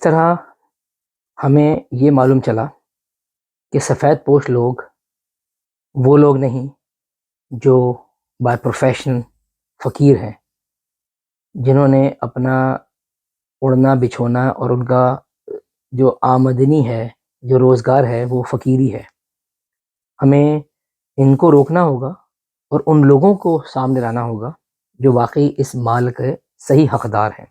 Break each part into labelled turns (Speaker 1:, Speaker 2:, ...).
Speaker 1: طرح ہمیں یہ معلوم چلا کہ سفید پوش لوگ وہ لوگ نہیں جو بائی پروفیشن فقیر ہیں، جنہوں نے اپنا اڑنا بچھونا اور ان کا جو آمدنی ہے، جو روزگار ہے، وہ فقیری ہے۔ ہمیں ان کو روکنا ہوگا اور ان لوگوں کو سامنے لانا ہوگا جو واقعی اس مال کے صحیح حقدار ہیں۔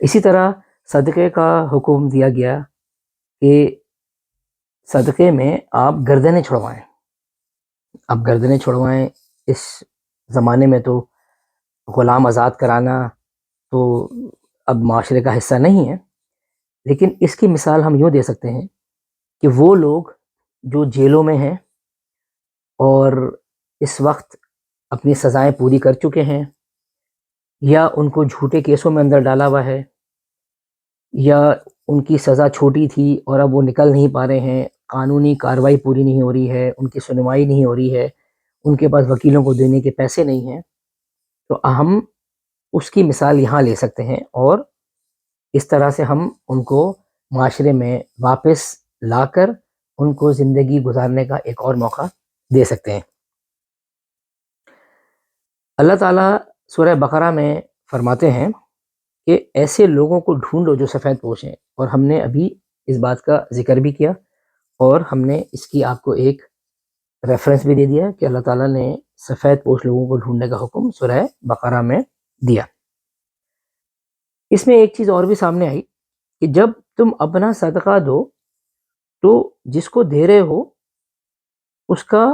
Speaker 1: اسی طرح صدقے کا حکم دیا گیا کہ صدقے میں آپ گردنیں چھڑوائیں۔ اب گردنیں چھڑوائیں، اس زمانے میں تو غلام آزاد کرانا تو اب معاشرے کا حصہ نہیں ہے، لیکن اس کی مثال ہم یوں دے سکتے ہیں کہ وہ لوگ جو جیلوں میں ہیں اور اس وقت اپنی سزائیں پوری کر چکے ہیں، یا ان کو جھوٹے کیسوں میں اندر ڈالا ہوا ہے، یا ان کی سزا چھوٹی تھی اور اب وہ نکل نہیں پا رہے ہیں، قانونی کارروائی پوری نہیں ہو رہی ہے، ان کی سنوائی نہیں ہو رہی ہے، ان کے پاس وکیلوں کو دینے کے پیسے نہیں ہیں، تو ہم اس کی مثال یہاں لے سکتے ہیں اور اس طرح سے ہم ان کو معاشرے میں واپس لا کر ان کو زندگی گزارنے کا ایک اور موقع دے سکتے ہیں۔ اللہ تعالیٰ سورہ بقرہ میں فرماتے ہیں کہ ایسے لوگوں کو ڈھونڈو جو سفید پوش ہیں، اور ہم نے ابھی اس بات کا ذکر بھی کیا اور ہم نے اس کی آپ کو ایک ریفرنس بھی دے دیا کہ اللہ تعالیٰ نے سفید پوش لوگوں کو ڈھونڈنے کا حکم سورہ بقرہ میں دیا۔ اس میں ایک چیز اور بھی سامنے آئی کہ جب تم اپنا صدقہ دو تو جس کو دے رہے ہو اس کا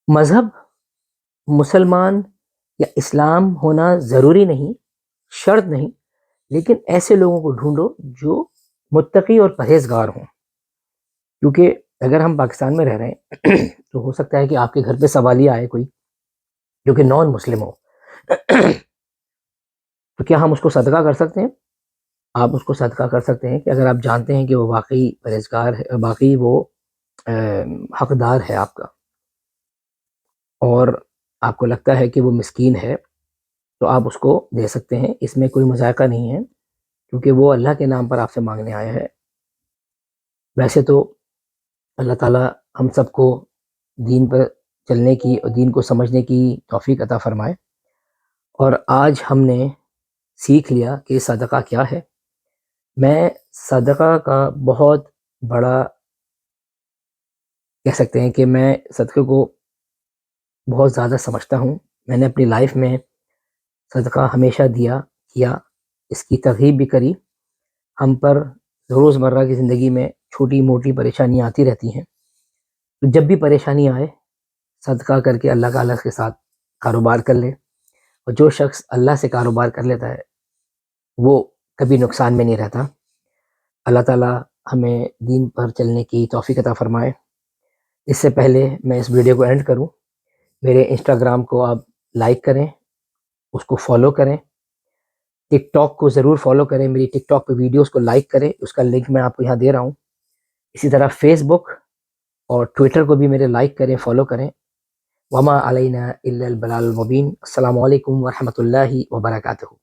Speaker 1: مذہب مسلمان یا اسلام ہونا ضروری نہیں، شرط نہیں، لیکن ایسے لوگوں کو ڈھونڈو جو متقی اور پرہیزگار ہوں، کیونکہ اگر ہم پاکستان میں رہ رہے ہیں تو ہو سکتا ہے کہ آپ کے گھر پہ سوالیہ آئے کوئی جو کہ نان مسلم ہو، تو کیا ہم اس کو صدقہ کر سکتے ہیں؟ آپ اس کو صدقہ کر سکتے ہیں کہ اگر آپ جانتے ہیں کہ وہ واقعی پرہیزگار ہے، واقعی وہ حقدار ہے آپ کا، اور آپ کو لگتا ہے کہ وہ مسکین ہے، تو آپ اس کو دے سکتے ہیں۔ اس میں کوئی مذائقہ نہیں ہے، کیونکہ وہ اللہ کے نام پر آپ سے مانگنے آیا ہے۔ ویسے تو اللہ تعالیٰ ہم سب کو دین پر چلنے کی اور دین کو سمجھنے کی توفیق عطا فرمائے، اور آج ہم نے سیکھ لیا کہ صدقہ کیا ہے۔ میں صدقہ کا بہت بڑا کہہ سکتے ہیں کہ میں صدقے کو بہت زیادہ سمجھتا ہوں۔ میں نے اپنی لائف میں صدقہ ہمیشہ دیا، کیا، اس کی ترغیب بھی کری۔ ہم پر روزمرہ کی زندگی میں چھوٹی موٹی پریشانیاں آتی رہتی ہیں، تو جب بھی پریشانی آئے صدقہ کر کے اللہ تعالیٰ کے ساتھ کاروبار کر لے، اور جو شخص اللہ سے کاروبار کر لیتا ہے وہ کبھی نقصان میں نہیں رہتا۔ اللہ تعالیٰ ہمیں دین پر چلنے کی توفیق عطا فرمائے۔ اس سے پہلے میں اس ویڈیو کو اینڈ کروں، میرے انسٹاگرام کو آپ لائک کریں، اس کو فالو کریں، ٹک ٹاک کو ضرور فالو کریں، میری ٹک ٹاک پہ ویڈیوز کو لائک کریں، اس کا لنک میں آپ کو یہاں دے رہا ہوں۔ اسی طرح فیس بک اور ٹویٹر کو بھی میرے لائک کریں، فالو کریں۔ وما علینا الا البلاغ المبین۔ السلام علیکم ورحمۃ اللہ وبرکاتہ۔